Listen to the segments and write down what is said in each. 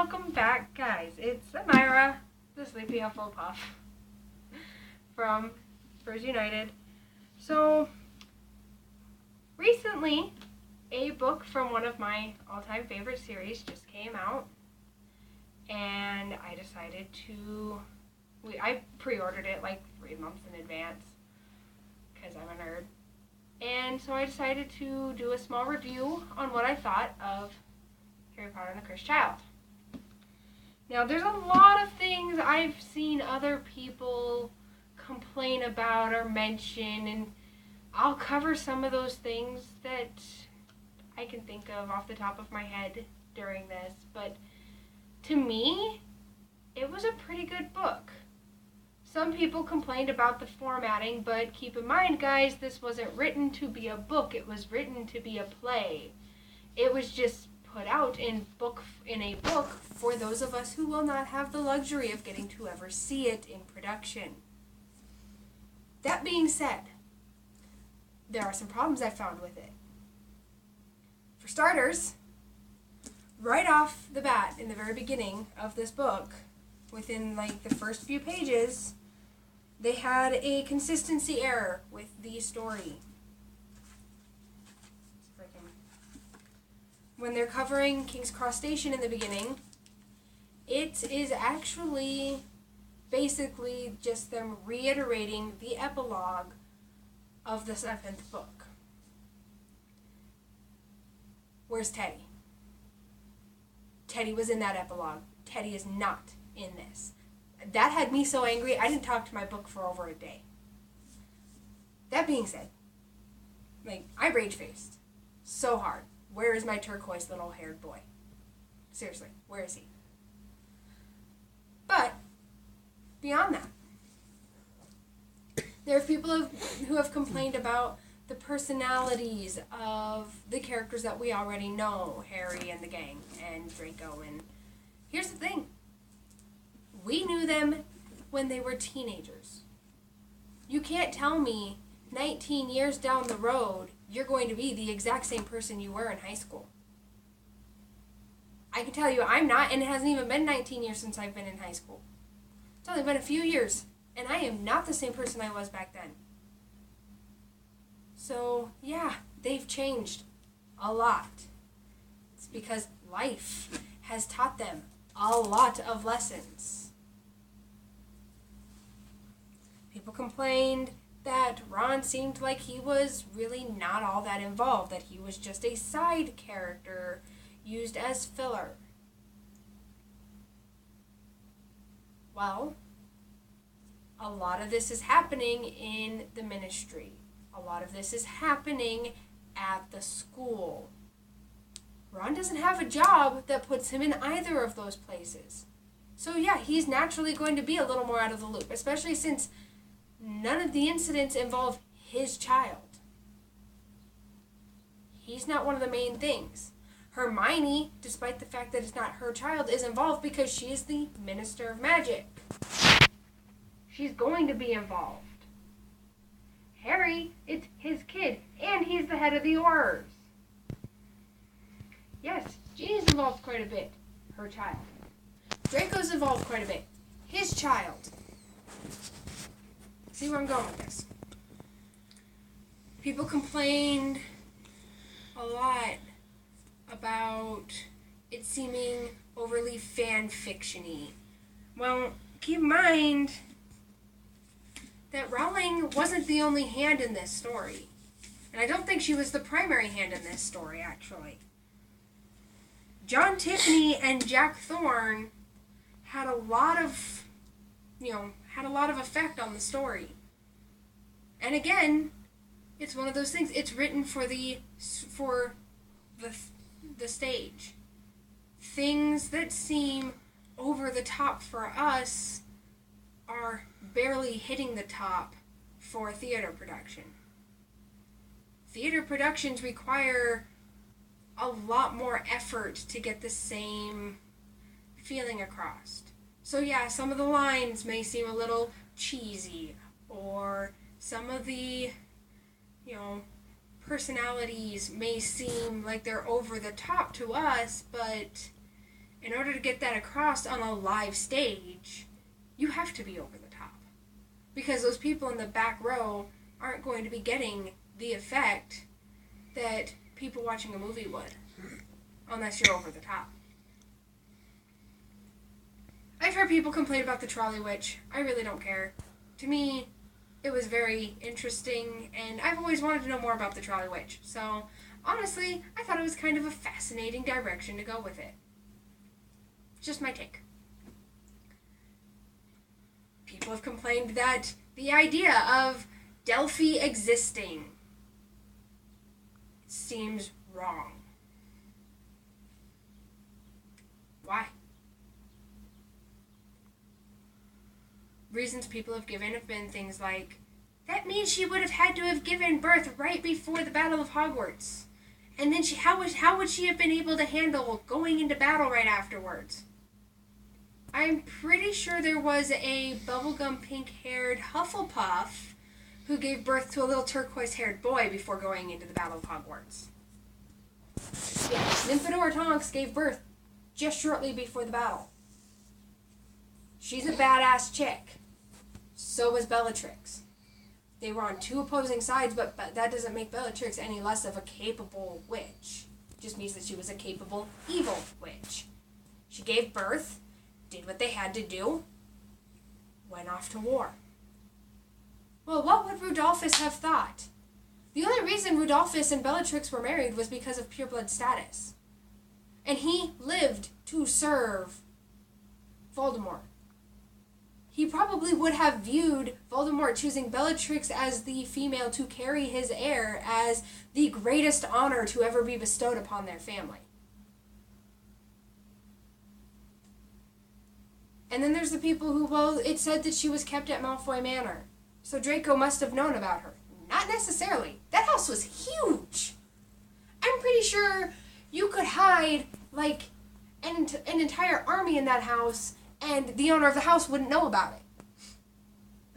welcome back, guys. It's Amayra, the Sleepy Hufflepuff from Spurs United. So, recently, a book from one of my all-time favorite series just came out, and I decided to... I pre-ordered it like 3 months in advance, because I'm a nerd. And so I decided to do a small review on what I thought of Harry Potter and the Cursed Child. Now, there's a lot of things I've seen other people complain about or mention, and I'll cover some of those things that I can think of off the top of my head during this. But to me, it was a pretty good book. Some people complained about the formatting, but keep in mind, guys, this wasn't written to be a book. It was written to be a play. It was just put out in a book for those of us who will not have the luxury of getting to ever see it in production. That being said, there are some problems I found with it. For starters, right off the bat, in the very beginning of this book, within like the first few pages, they had a consistency error with the story. When they're covering King's Cross Station in the beginning, it is actually basically just them reiterating the epilogue of the 7th book. Where's Teddy? Teddy was in that epilogue. Teddy is not in this. That had me so angry, I didn't talk to my book for over a day. That being said, I rage-faced so hard. Where is my turquoise little haired boy? Seriously, where is he? But, beyond that, there are people who have complained about the personalities of the characters that we already know, Harry and the gang, and Draco. And here's the thing. We knew them when they were teenagers. You can't tell me 19 years down the road you're going to be the exact same person you were in high school. I can tell you I'm not, and it hasn't even been 19 years since I've been in high school. It's only been a few years, and I am not the same person I was back then. So, yeah, they've changed a lot. It's because life has taught them a lot of lessons. People complained that Ron seemed like he was really not all that involved, that he was just a side character used as filler. Well, a lot of this is happening in the ministry. A lot of this is happening at the school. Ron doesn't have a job that puts him in either of those places. So yeah, he's naturally going to be a little more out of the loop, especially since none of the incidents involve his child. He's not one of the main things. Hermione, despite the fact that it's not her child, is involved because she is the Minister of Magic. She's going to be involved. Harry, it's his kid, and he's the head of the Aurors. Yes, Ginny's involved quite a bit. Her child. Draco's involved quite a bit. His child. See where I'm going with this. People complained a lot about it seeming overly fan-fiction-y. Well, keep in mind that Rowling wasn't the only hand in this story. And I don't think she was the primary hand in this story, actually. John Tiffany and Jack Thorne had a lot of effect on the story. And again, it's one of those things. It's written for the stage. Things that seem over the top for us are barely hitting the top for a theater production. Theater productions require a lot more effort to get the same feeling across. So yeah, some of the lines may seem a little cheesy, or some of the, personalities may seem like they're over the top to us, but in order to get that across on a live stage, you have to be over the top. Because those people in the back row aren't going to be getting the effect that people watching a movie would, unless you're over the top. I've heard people complain about the trolley witch. I really don't care. To me, it was very interesting, and I've always wanted to know more about the trolley witch. So, honestly, I thought it was kind of a fascinating direction to go with it. Just my take. People have complained that the idea of Delphi existing seems wrong. Why? Reasons people have given have been things like, that means she would have had to have given birth right before the Battle of Hogwarts. And then how would she have been able to handle going into battle right afterwards? I'm pretty sure there was a bubblegum pink-haired Hufflepuff who gave birth to a little turquoise-haired boy before going into the Battle of Hogwarts. Yeah, Nymphadora Tonks gave birth just shortly before the battle. She's a badass chick. So was Bellatrix. They were on two opposing sides, but that doesn't make Bellatrix any less of a capable witch. It just means that she was a capable evil witch. She gave birth, did what they had to do, went off to war. Well, what would Rudolphus have thought? The only reason Rudolphus and Bellatrix were married was because of pureblood status. And he lived to serve Voldemort. He probably would have viewed Voldemort choosing Bellatrix as the female to carry his heir as the greatest honor to ever be bestowed upon their family. And then there's the people who, well, it said that she was kept at Malfoy Manor. So Draco must have known about her. Not necessarily. That house was huge. I'm pretty sure you could hide, like, an entire army in that house, and the owner of the house wouldn't know about it.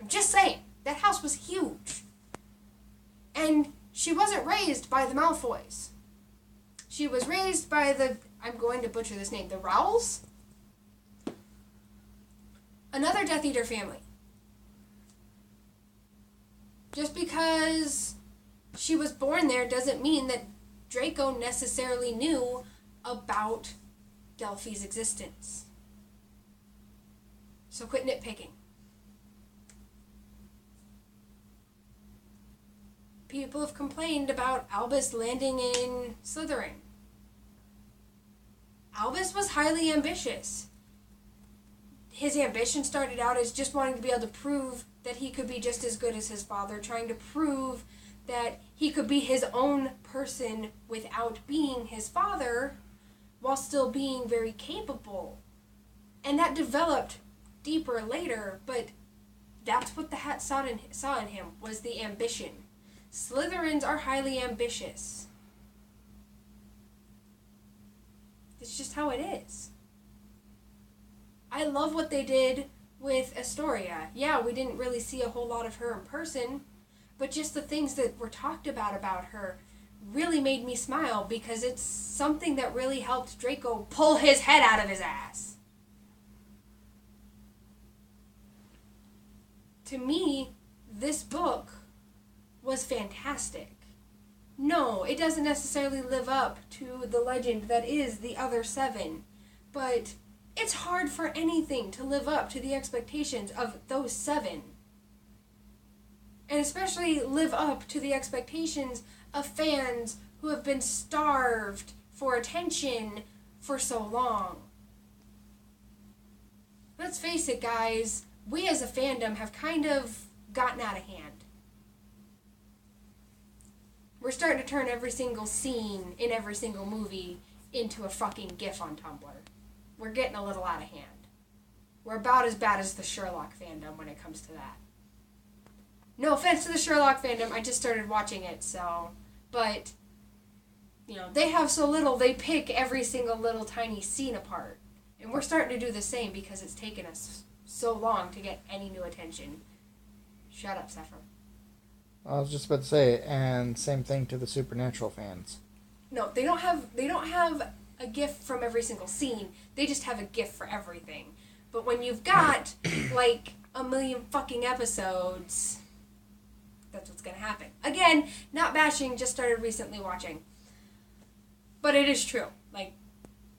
I'm just saying. That house was huge. And she wasn't raised by the Malfoys. She was raised by the, I'm going to butcher this name, the Rowells? Another Death Eater family. Just because she was born there doesn't mean that Draco necessarily knew about Delphi's existence. So quit nitpicking. People have complained about Albus landing in Slytherin. Albus was highly ambitious. His ambition started out as just wanting to be able to prove that he could be just as good as his father, trying to prove that he could be his own person without being his father, while still being very capable. And that developed deeper later, but that's what the Hat saw in him, was the ambition. Slytherins are highly ambitious. It's just how it is. I love what they did with Astoria. Yeah, we didn't really see a whole lot of her in person, but just the things that were talked about her really made me smile, because it's something that really helped Draco pull his head out of his ass. To me, this book was fantastic. No, it doesn't necessarily live up to the legend that is the other seven, but it's hard for anything to live up to the expectations of those seven. And especially live up to the expectations of fans who have been starved for attention for so long. Let's face it, guys, we as a fandom have kind of gotten out of hand. We're starting to turn every single scene in every single movie into a fucking GIF on Tumblr. We're getting a little out of hand. We're about as bad as the Sherlock fandom when it comes to that. No offense to the Sherlock fandom, I just started watching it, so... But, you know, they have so little, they pick every single little tiny scene apart. And we're starting to do the same because it's taken us so long to get any new attention. Shut up, Zephyr. I was just about to say, and same thing to the Supernatural fans. No, they don't have a GIF from every single scene. They just have a GIF for everything. But when you've got, like, a million fucking episodes, that's what's gonna happen. Again, not bashing, just started recently watching. But it is true. Like,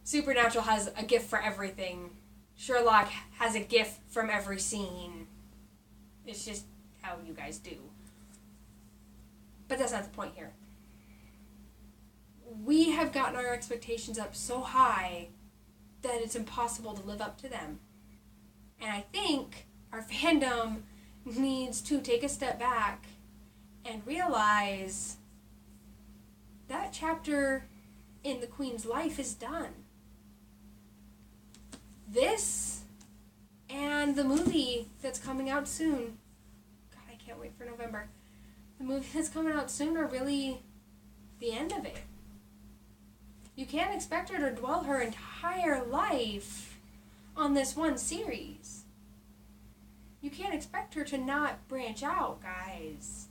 Supernatural has a GIF for everything. Sherlock has a GIF from every scene. It's just how you guys do. But that's not the point here. We have gotten our expectations up so high that it's impossible to live up to them. And I think our fandom needs to take a step back and realize that chapter in the Queen's life is done. This and the movie that's coming out soon. God, I can't wait for November. The movie that's coming out soon are really the end of it. You can't expect her to dwell her entire life on this one series. You can't expect her to not branch out, guys.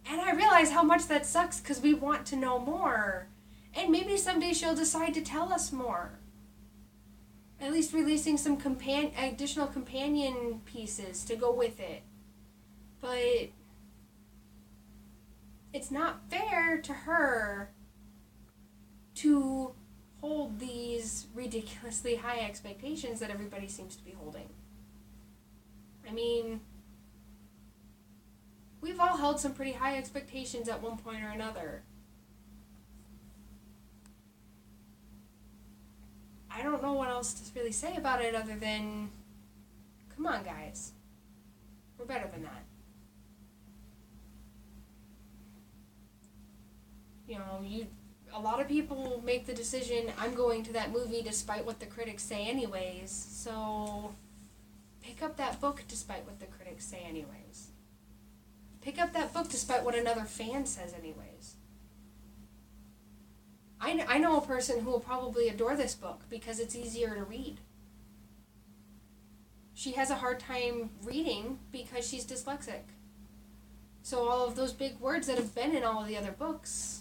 And I realize how much that sucks because we want to know more. And maybe someday she'll decide to tell us more. At least releasing some additional companion pieces to go with it. But it's not fair to her to hold these ridiculously high expectations that everybody seems to be holding. I mean, we've all held some pretty high expectations at one point or another. I don't know what else to really say about it other than, come on, guys. We're better than that. You know, a lot of people make the decision, I'm going to that movie despite what the critics say anyways, so pick up that book despite what the critics say anyways. Pick up that book despite what another fan says anyways. I know a person who will probably adore this book because it's easier to read. She has a hard time reading because she's dyslexic. So all of those big words that have been in all of the other books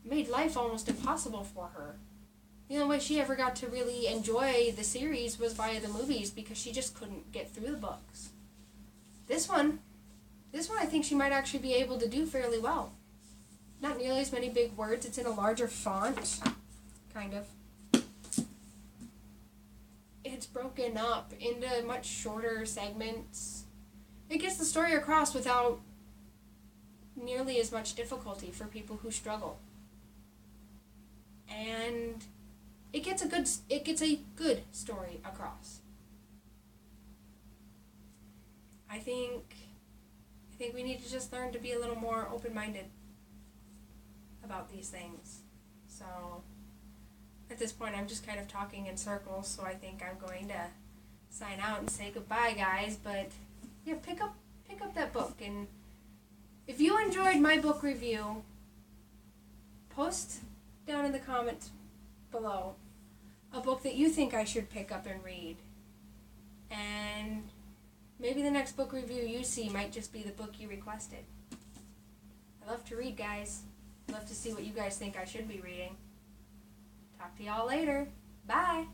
made life almost impossible for her. The only way she ever got to really enjoy the series was via the movies because she just couldn't get through the books. This one I think she might actually be able to do fairly well. Not nearly as many big words. It's in a larger font, kind of. It's broken up into much shorter segments. It gets the story across without nearly as much difficulty for people who struggle. And it gets a good story across. I think we need to just learn to be a little more open-minded about these things. So at this point I'm just kind of talking in circles, so I think I'm going to sign out and say goodbye, guys. But yeah, pick up that book, and if you enjoyed my book review, post down in the comments below a book that you think I should pick up and read. And maybe the next book review you see might just be the book you requested. I love to read, guys. I love to see what you guys think I should be reading. Talk to y'all later. Bye.